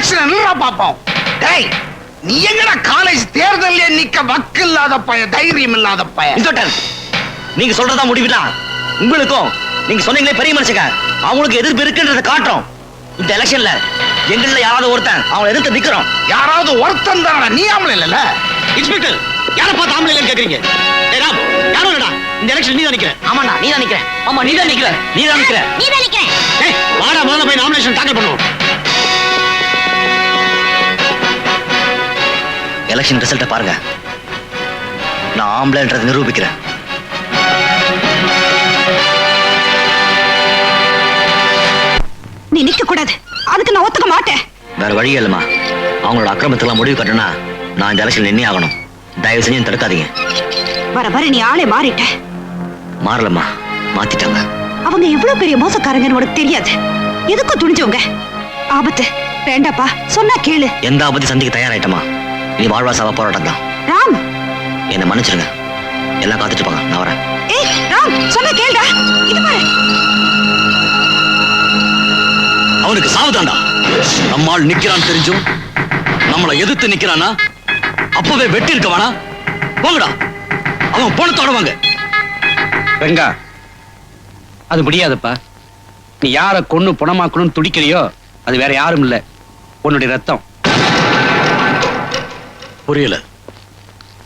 Election பாப்போம். டேய், நீ எங்கடா காலேஜ் தேர்தல்ல நிக்க வக்கு இல்லாத பைய, தைரியம் இல்லாத பைய. நீங்க சொல்றதா முடிவுதான். உங்களுக்கும் நீங்க சொன்னீங்களே பெரிய மனுஷங்க, அவங்களுக்கு எதிர்ப்பு இருக்குன்றத காட்டுறோம். இந்த எலெக்ஷன்ல எங்கள்ல யாராவது ஒருத்தன் அவங்களை எதிர்த்து நிக்கிறோம். யாராவது ஒருத்தன் தானடா, நீ ஆம்பளை இல்ல. இன்ஸ்பெக்டர், யாரை பார்த்து ஆம்பளை இல்லன்னு கேக்குறீங்க? டேய் ராம், யாரும் இல்லடா. இந்த எலெக்ஷன் நீ தான் நிக்கிற. ஆமாடா, நீ தான் நிக்கிற. ஆமா, நீ தான் நிக்கிற. நீ தான் நிக்கிற. நீ தான் நிக்கிற. ஏய், வாடா, முதல்ல போய் நாமினேஷன் தாக்கல் பண்ணுவோம். எலெக்ஷன் ரிசல்ட்ட பாருங்க. நான் ஆம்பளைன்றதை நிரூபிக்கிறேன். நீ நிக்க கூடாது, அதுக்கு நான் ஒத்துக்க மாட்டேன். வேற வழி இல்லம்மா. அவங்களோட அக்கிரமத்துக்கு முடிவு கட்டணும்னா நான் இந்த எலெக்ஷன் நின்னே ஆகணும். தயவு செஞ்சு தடுக்காதீங்க. வர வர நீ ஆளே மாறிட்ட. மாறலம்மா, மாத்திட்டாங்க. அவங்க எவ்வளவு பெரிய மோசக்காரங்கன்னு உனக்கு தெரியாது. எதுக்கும் துணிஞ்சவங்க. ஆபத்து வேண்டாப்பா, சொன்னா கேளு. எந்த ஆபத்து சந்திக்க தயாராயிட்டமா? நீ வாழ்வா சாவா போராட்டம் தான். ராம், என்ன மன்னிச்சிருங்க. எல்லாம் காத்துட்டு இருப்பாங்க, நான் வரேன். ஏய் ராம், சொன்னா கேளுடா. இது பாரு, அவனுக்கு சாவுதாண்டா. நம்மால் நிக்கிறான் தெரிஞ்சும் நம்மளை எதிர்த்து நிக்கிறானா? அப்பவே வெட்டி இருக்க வேணா? போங்கடா, அவன் போனத்தோட வாங்க. வெங்கா, அது முடியாதுப்பா. நீ யார கொன்னு புணமாக்கணும்னு துடிக்கிறியோ அது வேற யாரும் இல்ல, உன்னுடைய ரத்தம். புரியல.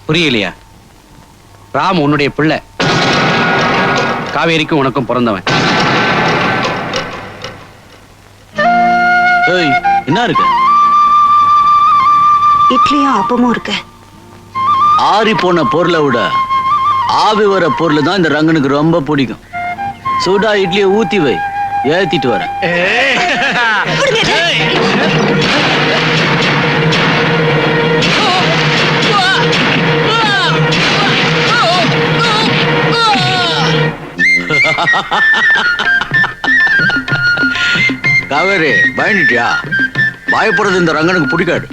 புரியலையா? ராம் உன்னுடைய பிள்ளை. காவேரிக்கும் உனக்கும் பிறந்தவன். என்ன இருக்கு? இட்லியும் அப்பமும் இருக்கு. ஆறி போன பொருளை விட ஆவி வர பொருள் தான் இந்த ரங்கனுக்கு ரொம்ப பிடிக்கும். சூடா இட்லியை ஊத்தி வை, ஏத்திட்டு வரேன். காவேரி, பயந்துட்டியா? பயப்படுறது இந்த ரங்கனுக்கு பிடிக்காது.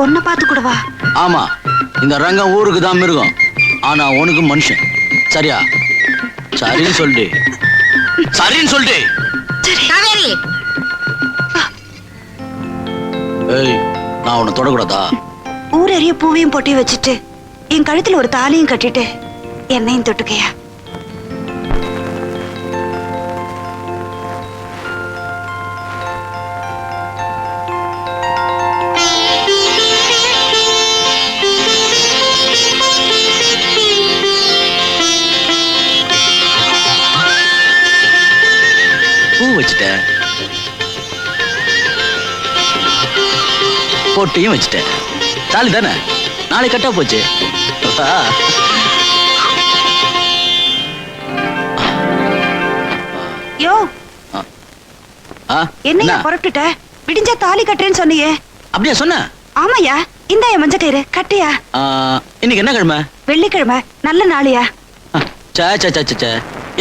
ஒன்ன பார்த்து கூடவா? ஆமா, இந்த ரங்கம் ஊருக்கு தான் மிருகம், ஆனா உனக்கு மனுஷன். சரியா? சரின்னு சொல்லிட்டு. சரின்னு சொல்லிட்டு. காவேரி, ஏய், நான் உன்னை தொடக்கூடாதா? ஊரறிய பூவையும் பொட்டி வச்சுட்டு என் கழுத்துல ஒரு தாலியும் கட்டிட்டு என்னையும் தொட்டுக்கையா? வச்சுட்டேன், பொட்டியும் வச்சுட்டேன். தாலி தானே, நாளை கட்டா போச்சு. யோ, என்னையா புறப்பட்டுட்ட? விடிஞ்சா தாலி கட்டுறேன்னு சொன்னியே. அப்படியா சொன்ன? ஆமாயா, இந்த மஞ்ச கயிறு கட்டியா? இன்னைக்கு என்ன கிழமை? வெள்ளிக்கிழமை. நல்ல நாளையா?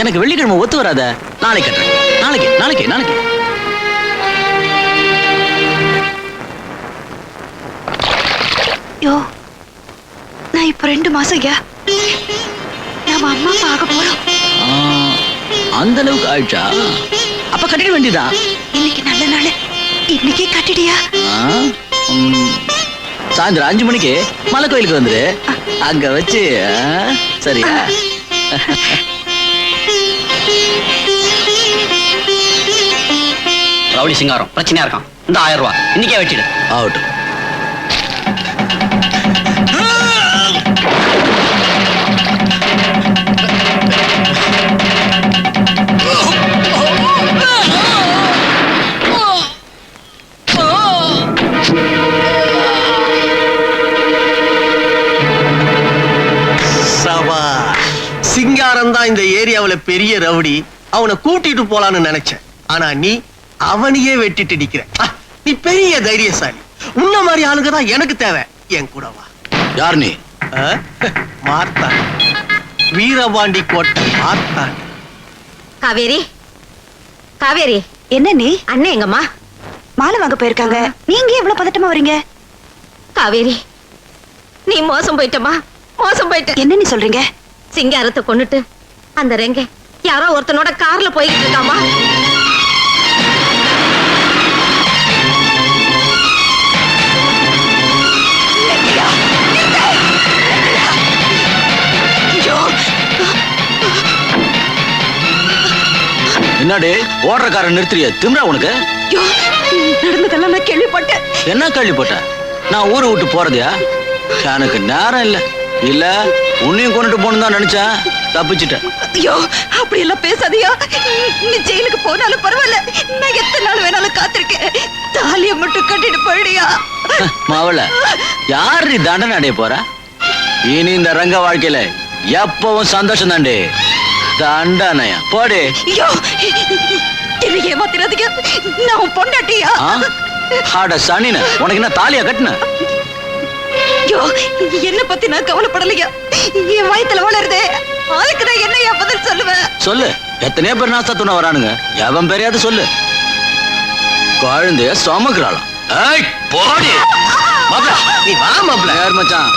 எனக்கு வெள்ளிக்கிழமை ஒத்து வராத. நாளைக்கு கட்டுறேன். நாளைக்கு நாளைக்கு நாளைக்கு. யோ, நான் இப்ப 2 மாசம் ஐயா நம்ம அம்மா பார்க்க போறோம். அந்த அளவுக்கு ஆயிடுச்சா? அப்ப கட்டிட வேண்டியதா? இன்னைக்கு நல்ல நாள், இன்னைக்கே கட்டிடியா? சாயந்தரம் 5 மணிக்கு மலை கோயிலுக்கு வந்துரு, அங்க வச்சு. சரியா? ரவுடி சிங்காரம் பிரச்சனையா இருக்கான். இந்த 1000 ரூபாய் இன்னைக்கே வச்சிடு. ஆகட்டும். சிங்காரம் தான் இந்த ஏரியாவுல பெரிய ரவுடி. அவனை கூட்டிட்டு போலான்னு நினைச்சேன், ஆனா நீ அவனையே வெட்டிட்டு நிக்கிற. நீ பெரிய தைரியசாலி. உன்ன மாதிரி ஆளுங்க தான் எனக்கு தேவை. என் கூட வா. யார் நீ? மார்த்தான், வீரபாண்டி கோட்டை மார்த்தான். காவேரி, காவேரி. என்ன நீ? அண்ணே எங்கம்மா? மாலை வாங்க போயிருக்காங்க. நீங்க எவ்வளவு பதட்டமா வரீங்க? காவேரி, நீ மோசம் போயிட்டமா, மோசம் போயிட்ட. என்ன நீ சொல்றீங்க? சிங்காரத்தை கொன்னுட்டு அந்த ரெங்க யாரோ ஒருத்தனோட கார்ல போய்கிட்டு இருக்காமா. என்னடி ஓடுறக்காரன் நிறுத்துறிய திமிரா உனக்கு? ஐயோ, நடந்ததெல்லாம் நான் கேள்விப்பட்டேன். என்ன கேள்விப்பட்ட? நான் ஊரை விட்டு போறதையா? எனக்கு நேரம் இல்ல இல்ல உன்னையும் கொண்டுட்டு போகணும் தான் நினைச்சேன். தப்பிச்சுட்டேன். ஐயோ, அப்படி எல்லாம் பேசாதியா. நீ ஜெயிலுக்கு போனாலும் பரவாயில்ல, நான் எத்தனை நாள் வேணாலும் காத்திருக்கேன். தாலியை மட்டும் கட்டிட்டு போயிடியா. மாவள யார் நீ தண்டனை அடைய போற? இனி இந்த ரங்க வாழ்க்கையில எப்பவும் சந்தோஷம் தாண்டி. தண்டனையா போடு. ஐயோ, என்னை ஏமாத்திராதீங்க. நான் உன் பொண்டாட்டியா? ஆட சனின உனக்கு என்ன தாலியா கட்டின? ஐயோ, என்ன பத்தி நான் கவலைப்படலையா. என் வயித்துல வளருதே, அதுக்கு நான் என்னையா பதில் சொல்லுவேன்? சொல்லு. எத்தனையோ பேர் நாஸ்தா துணை வரானுங்க. எவன் பெரியாது சொல்லு. குழந்தைய சுமக்குறாளாம். ஏய் போடி. மாப்ள நீ வா மாப்ள. யார் மச்சான்?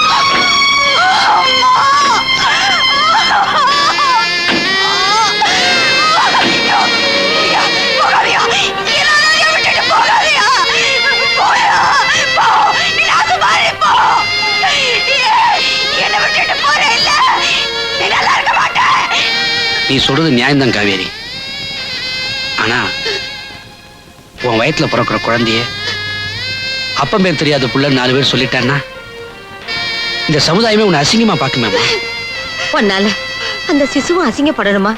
நீ சொல்றது நியாயம்தான் காவேரி. ஆனா உன் வயத்துல பிறக்கிற குழந்தைய அப்பம் பேர் தெரியாத புள்ள 4 பேர் சொல்லிட்டான்னா இந்த சமுதாயமே உன்னை அசிங்கமா பாக்குமேமா. உன்னால அந்த சிசுவும் அசிங்கப்படணுமா?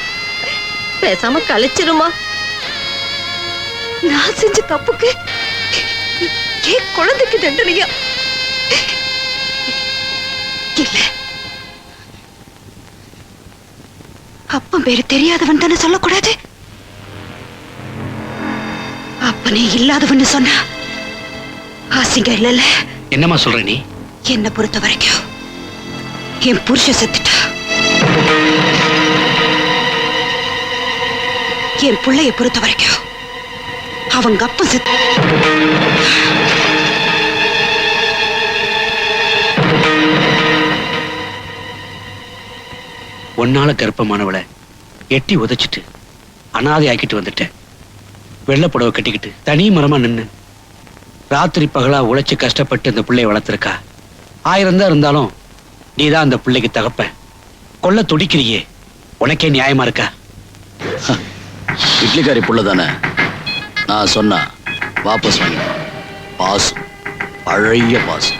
பேசாம கழிச்சிருமா? நான் செஞ்ச தப்புக்கு ஏன் குழந்தைக்கு தண்டனையா? இல்ல, அப்பன் பேரு தெரியாதவன் தானே சொல்லக்கூடாது. அப்பனே இல்லாதவன் சொன்னா அசிங்கம் இல்லைல்ல? என்னம்மா சொல்ற நீ? என்ன பொறுத்த வரைக்கும் என் புருஷன் செத்துட்டா, என் பிள்ளைய பொறுத்த வரைக்கும் அவங்க அப்பா செத்து. ஒன்னால கர்ப்பமானவளை எட்டி உதைச்சிட்டு அனாதை ஆக்கிட்டு வந்துட்டேன். வெள்ளப்புடவை கட்டிக்கிட்டு தனி மரமா நின்னு ராத்திரி பகலா உழைச்சு கஷ்டப்பட்டு இந்த பிள்ளைய வளர்த்திருக்கா. 1000 தான் இருந்தாலும் நீதான் அந்த பிள்ளைக்கு தகப்ப. கொல்ல துடிக்கிறியே, உனக்கே நியாயமா இருக்கா? இட்லிக்காரி புள்ள தானே. நான் சொன்னா வாபஸ் வாங்கிடுவான். பாசு பழைய பாசு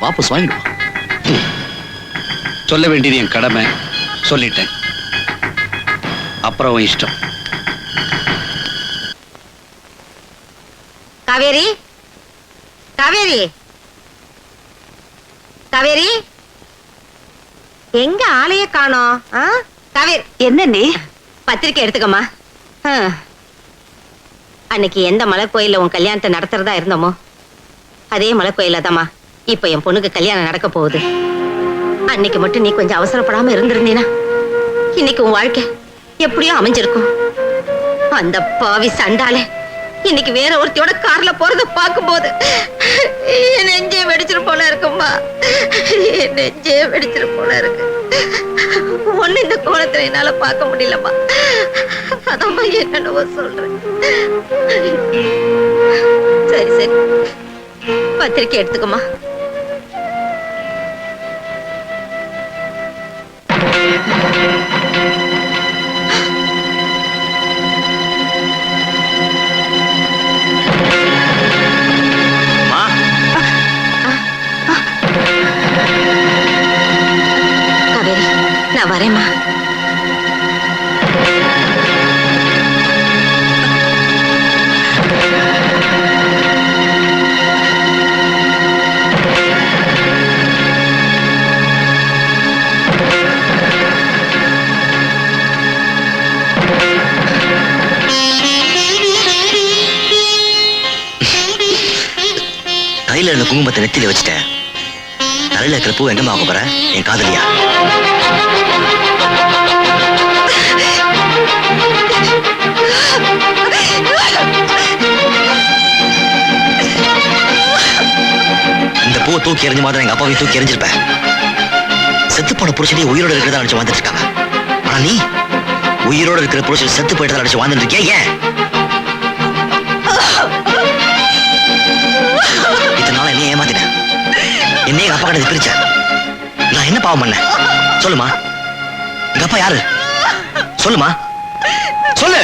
வாபஸ் வாங்கிடுவான். சொல்ல வேண்டியது என் கடமை, சொல்லிட்டேன். அப்புறம் இஷ்டம். காவேரி, காவேரி, காவேரி, எங்க ஆளைய காணோம்? காவேரி, என்ன நீ? பத்திரிக்கை எடுத்துக்கம்மா. அன்னைக்கு எந்த மலை கோயில்ல உன் கல்யாணத்தை நடத்துறதா இருந்தோமோ அதே மலை கோயில தாம்மா இப்ப என் பொண்ணுக்கு கல்யாணம் நடக்க போகுது. அன்னைக்கு மட்டும் நீ கொஞ்சம் அவசரப்படாம இருந்திருந்தீனா இன்னைக்கு உன் வாழ்க்கை எப்படியோ அமைஞ்சிருக்கும். அந்த பாவி சண்டாலே இன்னைக்கு வேற ஒருத்தியோட கார்ல போறத பார்க்கும்போது என் நெஞ்சே வெடிச்சிரு போல இருக்கும்மா. என் நெஞ்சே வெடிச்சிரு போல இருக்கு. ஒண்ணு இந்த கோலத்துல என்னால பார்க்க முடியலம்மா. அதம்மா என்னவோ சொல்றேன். சரி சரி, பத்திரிக்கை எடுத்துக்கம்மா. காவேரி, நான் வரேம்மா. கையில இருந்த குங்குமத்தை நெத்தியில வச்சுட்டேன். தலையில இருக்கிற பூ எங்கம்மா ஆக போற? என் காதலியா? இந்த பூவை தூக்கி எறிஞ்ச மாதிரி எங்க அப்பாவையும் தூக்கி எறிஞ்சிருப்பேன். செத்து போன புருஷனே உயிரோட இருக்கிறதா நினைச்சு வாழ்ந்துட்டு இருக்காங்க. ஆனா நீ உயிரோட இருக்கிற புருஷன் செத்து போயிட்டதா நினைச்சு வாழ்ந்துட்டு இருக்கியா? ஏன் இத்தனால என்ன ஏமாத்தின? என்னைய எங்க அப்பா கிட்ட பிரிச்ச. நான் என்ன பாவம் பண்ண? சொல்லுமா. எங்க அப்பா யாரு? சொல்லுமா, சொல்லு.